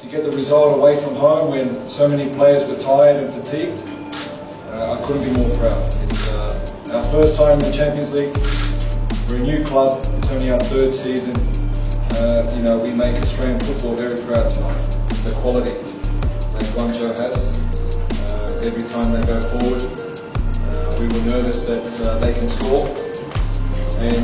to get the result away from home when so many players were tired and fatigued, I couldn't be more proud. It's our first time in the Champions League. We're a new club. It's only our third season. We make Australian football very proud tonight. The quality that Guangzhou has. Every time they go forward, we were nervous that they can score. And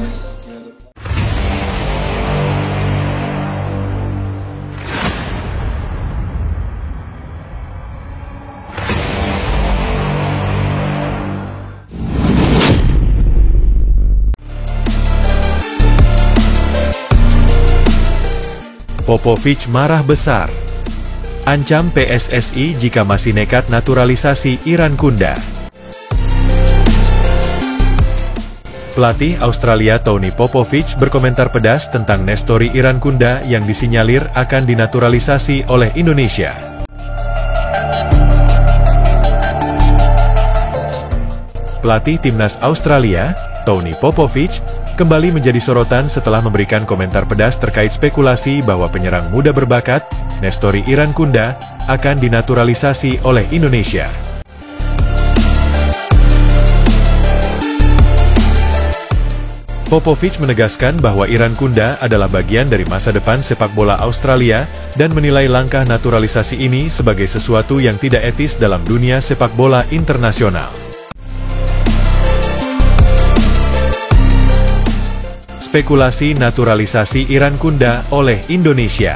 Popovic marah besar. Ancam PSSI jika masih nekat naturalisasi Irankunda. Pelatih Australia Tony Popovic berkomentar pedas tentang Nestori Irankunda yang disinyalir akan dinaturalisasi oleh Indonesia. Pelatih timnas Australia, Tony Popovic, kembali menjadi sorotan setelah memberikan komentar pedas terkait spekulasi bahwa penyerang muda berbakat, Nestori Irankunda, akan dinaturalisasi oleh Indonesia. Popovic menegaskan bahwa Irankunda adalah bagian dari masa depan sepak bola Australia dan menilai langkah naturalisasi ini sebagai sesuatu yang tidak etis dalam dunia sepak bola internasional. Spekulasi naturalisasi Irankunda oleh Indonesia.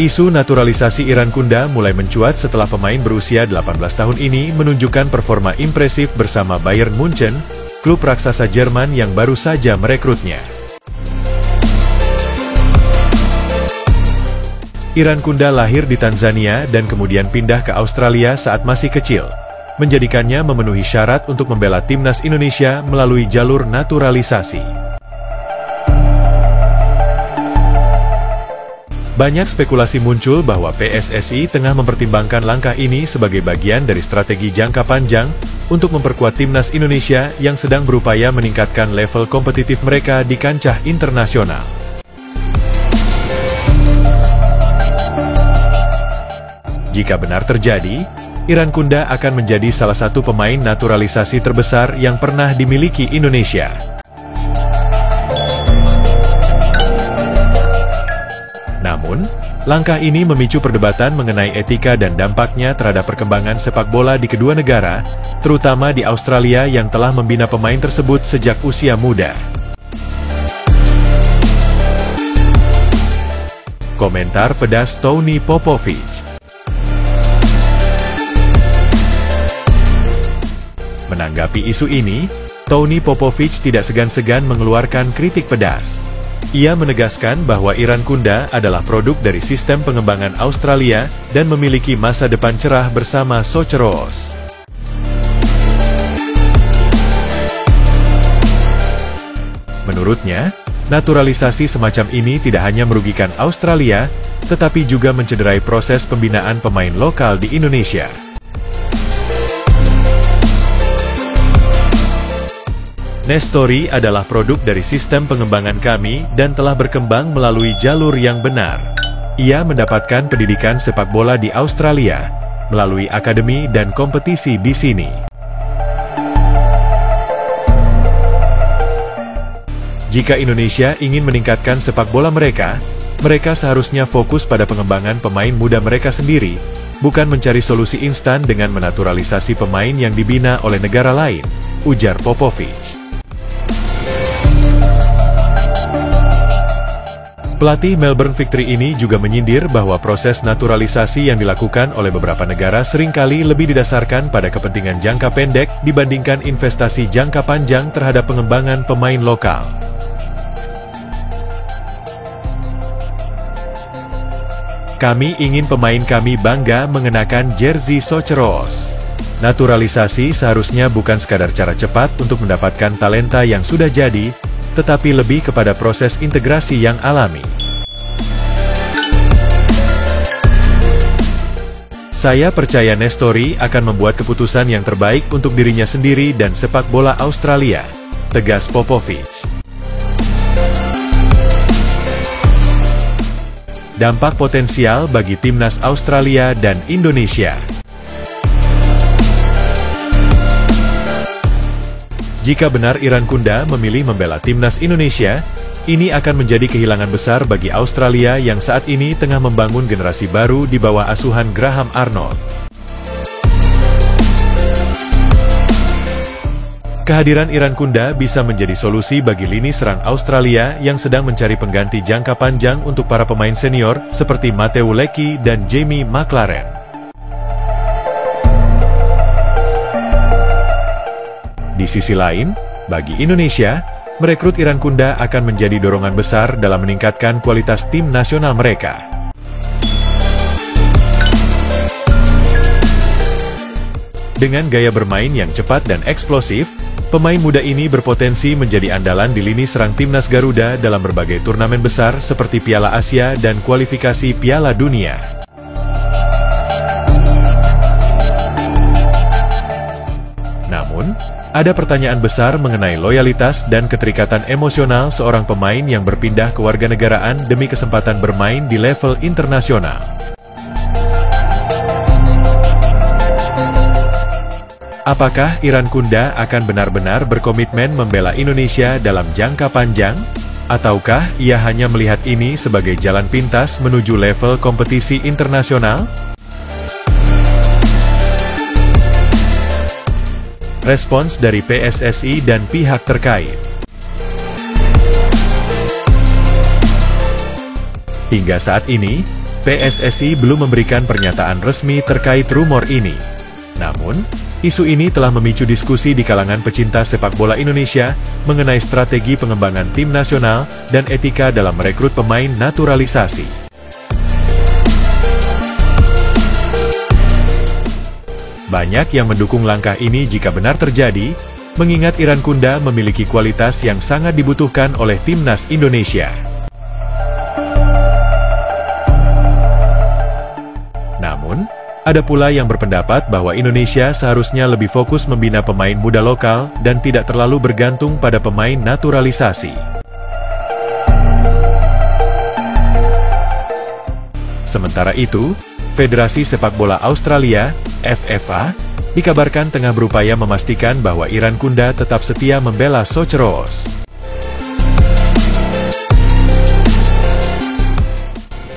Isu naturalisasi Irankunda mulai mencuat setelah pemain berusia 18 tahun ini menunjukkan performa impresif bersama Bayern Munchen, klub raksasa Jerman yang baru saja merekrutnya. Irankunda lahir di Tanzania dan kemudian pindah ke Australia saat masih kecil, menjadikannya memenuhi syarat untuk membela timnas Indonesia melalui jalur naturalisasi. Banyak spekulasi muncul bahwa PSSI tengah mempertimbangkan langkah ini sebagai bagian dari strategi jangka panjang untuk memperkuat timnas Indonesia yang sedang berupaya meningkatkan level kompetitif mereka di kancah internasional. Jika benar terjadi, Irankunda akan menjadi salah satu pemain naturalisasi terbesar yang pernah dimiliki Indonesia. Namun, langkah ini memicu perdebatan mengenai etika dan dampaknya terhadap perkembangan sepak bola di kedua negara, terutama di Australia yang telah membina pemain tersebut sejak usia muda. Komentar pedas Tony Popovic. Menanggapi isu ini, Tony Popovic tidak segan-segan mengeluarkan kritik pedas. Ia menegaskan bahwa Irankunda adalah produk dari sistem pengembangan Australia dan memiliki masa depan cerah bersama Soceros. Menurutnya, naturalisasi semacam ini tidak hanya merugikan Australia, tetapi juga mencederai proses pembinaan pemain lokal di Indonesia. Nestori adalah produk dari sistem pengembangan kami dan telah berkembang melalui jalur yang benar. Ia mendapatkan pendidikan sepak bola di Australia, melalui akademi dan kompetisi di sini. Jika Indonesia ingin meningkatkan sepak bola mereka seharusnya fokus pada pengembangan pemain muda mereka sendiri, bukan mencari solusi instan dengan menaturalisasi pemain yang dibina oleh negara lain, ujar Popovic. Pelatih Melbourne Victory ini juga menyindir bahwa proses naturalisasi yang dilakukan oleh beberapa negara seringkali lebih didasarkan pada kepentingan jangka pendek dibandingkan investasi jangka panjang terhadap pengembangan pemain lokal. Kami ingin pemain kami bangga mengenakan jersey Soceros. Naturalisasi seharusnya bukan sekadar cara cepat untuk mendapatkan talenta yang sudah jadi, tetapi lebih kepada proses integrasi yang alami. Saya percaya Nestori akan membuat keputusan yang terbaik untuk dirinya sendiri dan sepak bola Australia, tegas Popovic. Dampak potensial bagi timnas Australia dan Indonesia. Jika benar Iran Kunda memilih membela timnas Indonesia, ini akan menjadi kehilangan besar bagi Australia yang saat ini tengah membangun generasi baru di bawah asuhan Graham Arnold. Kehadiran Iran Kunda bisa menjadi solusi bagi lini serang Australia yang sedang mencari pengganti jangka panjang untuk para pemain senior seperti Matthew Leckie dan Jamie Maclaren. Di sisi lain, bagi Indonesia, merekrut Iran Kunda akan menjadi dorongan besar dalam meningkatkan kualitas tim nasional mereka. Dengan gaya bermain yang cepat dan eksplosif, pemain muda ini berpotensi menjadi andalan di lini serang timnas Garuda dalam berbagai turnamen besar seperti Piala Asia dan kualifikasi Piala Dunia. Namun, ada pertanyaan besar mengenai loyalitas dan keterikatan emosional seorang pemain yang berpindah kewarganegaraan demi kesempatan bermain di level internasional. Apakah Iran Kunda akan benar-benar berkomitmen membela Indonesia dalam jangka panjang? Ataukah ia hanya melihat ini sebagai jalan pintas menuju level kompetisi internasional? Respons dari PSSI dan pihak terkait. Hingga saat ini, PSSI belum memberikan pernyataan resmi terkait rumor ini. Namun, isu ini telah memicu diskusi di kalangan pecinta sepak bola Indonesia mengenai strategi pengembangan tim nasional dan etika dalam merekrut pemain naturalisasi. Banyak yang mendukung langkah ini jika benar terjadi, mengingat Iran Kunda memiliki kualitas yang sangat dibutuhkan oleh timnas Indonesia. Namun, ada pula yang berpendapat bahwa Indonesia seharusnya lebih fokus membina pemain muda lokal dan tidak terlalu bergantung pada pemain naturalisasi. Sementara itu, Federasi Sepak Bola Australia, FFA, dikabarkan tengah berupaya memastikan bahwa Iran Kunda tetap setia membela Socceroos.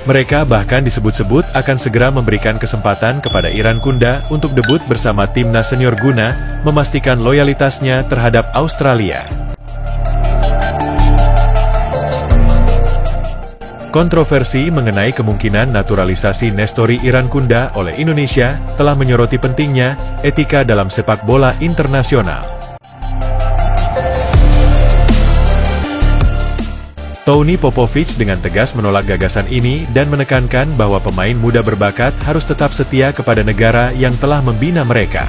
Mereka bahkan disebut-sebut akan segera memberikan kesempatan kepada Iran Kunda untuk debut bersama timnas senior guna memastikan loyalitasnya terhadap Australia. Kontroversi mengenai kemungkinan naturalisasi Nestori Iran Kunda oleh Indonesia telah menyoroti pentingnya etika dalam sepak bola internasional. Tony Popovic dengan tegas menolak gagasan ini dan menekankan bahwa pemain muda berbakat harus tetap setia kepada negara yang telah membina mereka.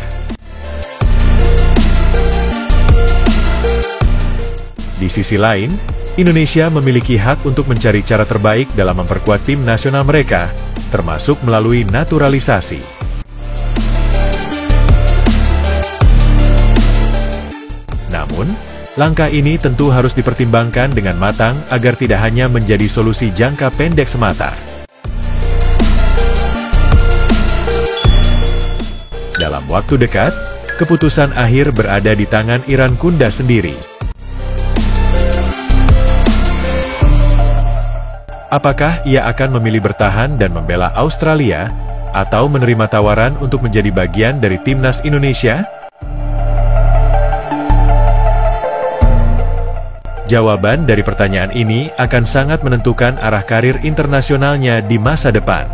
Di sisi lain, Indonesia memiliki hak untuk mencari cara terbaik dalam memperkuat tim nasional mereka, termasuk melalui naturalisasi. Namun, langkah ini tentu harus dipertimbangkan dengan matang agar tidak hanya menjadi solusi jangka pendek semata. Dalam waktu dekat, keputusan akhir berada di tangan Iran Kunda sendiri. Apakah ia akan memilih bertahan dan membela Australia, atau menerima tawaran untuk menjadi bagian dari timnas Indonesia? Jawaban dari pertanyaan ini akan sangat menentukan arah karir internasionalnya di masa depan.